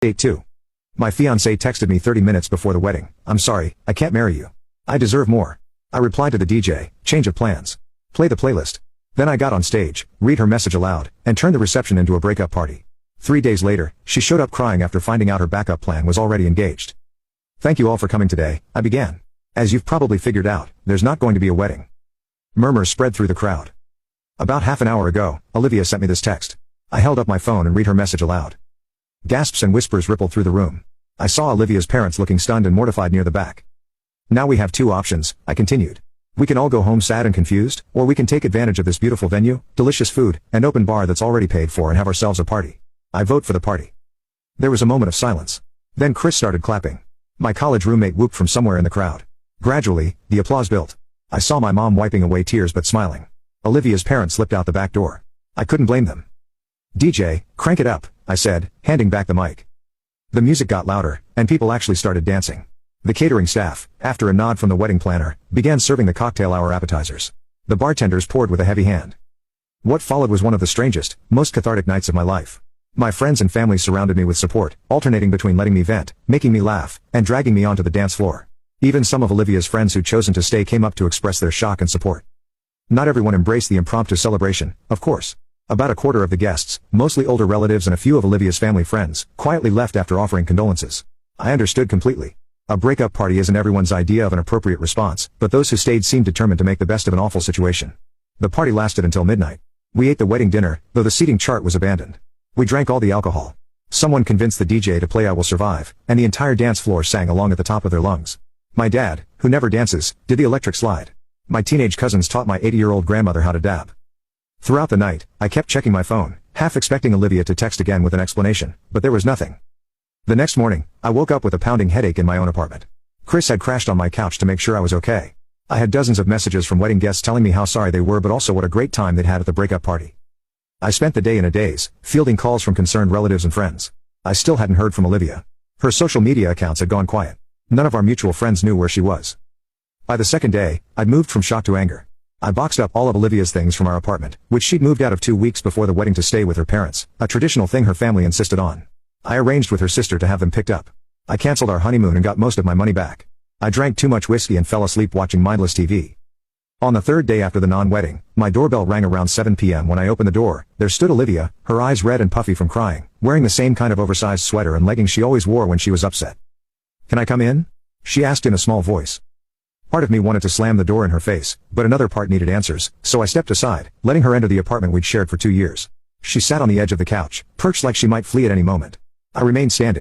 Date 2. My fiancé texted me 30 minutes before the wedding. "I'm sorry, I can't marry you. I deserve more." I replied to the DJ, "Change of plans. Play the playlist." Then I got on stage, read her message aloud, and turned the reception into a breakup party. 3 days later, she showed up crying after finding out her backup plan was already engaged. "Thank you all for coming today," I began. "As you've probably figured out, there's not going to be a wedding." Murmurs spread through the crowd. About half an hour ago, Olivia sent me this text. I held up my phone and read her message aloud. Gasps and whispers rippled through the room. I saw Olivia's parents looking stunned and mortified near the back. "Now we have two options," I continued. "We can all go home sad and confused, or we can take advantage of this beautiful venue, delicious food, and open bar that's already paid for and have ourselves a party. I vote for the party." There was a moment of silence. Then Chris started clapping. My college roommate whooped from somewhere in the crowd. Gradually, the applause built. I saw my mom wiping away tears but smiling. Olivia's parents slipped out the back door. I couldn't blame them. "DJ, crank it up," I said, handing back the mic. The music got louder, and people actually started dancing. The catering staff, after a nod from the wedding planner, began serving the cocktail hour appetizers. The bartenders poured with a heavy hand. What followed was one of the strangest, most cathartic nights of my life. My friends and family surrounded me with support, alternating between letting me vent, making me laugh, and dragging me onto the dance floor. Even some of Olivia's friends who'd chosen to stay came up to express their shock and support. Not everyone embraced the impromptu celebration, of course. About a quarter of the guests, mostly older relatives and a few of Olivia's family friends, quietly left after offering condolences. I understood completely. A breakup party isn't everyone's idea of an appropriate response, but those who stayed seemed determined to make the best of an awful situation. The party lasted until midnight. We ate the wedding dinner, though the seating chart was abandoned. We drank all the alcohol. Someone convinced the DJ to play "I Will Survive," and the entire dance floor sang along at the top of their lungs. My dad, who never dances, did the electric slide. My teenage cousins taught my 80-year-old grandmother how to dab. Throughout the night, I kept checking my phone, half expecting Olivia to text again with an explanation, but there was nothing. The next morning, I woke up with a pounding headache in my own apartment. Chris had crashed on my couch to make sure I was okay. I had dozens of messages from wedding guests telling me how sorry they were but also what a great time they'd had at the breakup party. I spent the day in a daze, fielding calls from concerned relatives and friends. I still hadn't heard from Olivia. Her social media accounts had gone quiet. None of our mutual friends knew where she was. By the second day, I'd moved from shock to anger. I boxed up all of Olivia's things from our apartment, which she'd moved out of 2 weeks before the wedding to stay with her parents, a traditional thing her family insisted on. I arranged with her sister to have them picked up. I canceled our honeymoon and got most of my money back. I drank too much whiskey and fell asleep watching mindless TV. On the third day after the non-wedding, my doorbell rang around 7 p.m. When I opened the door, there stood Olivia, her eyes red and puffy from crying, wearing the same kind of oversized sweater and leggings she always wore when she was upset. "Can I come in?" she asked in a small voice. Part of me wanted to slam the door in her face, but another part needed answers, so I stepped aside, letting her enter the apartment we'd shared for 2 years. She sat on the edge of the couch, perched like she might flee at any moment. I remained standing.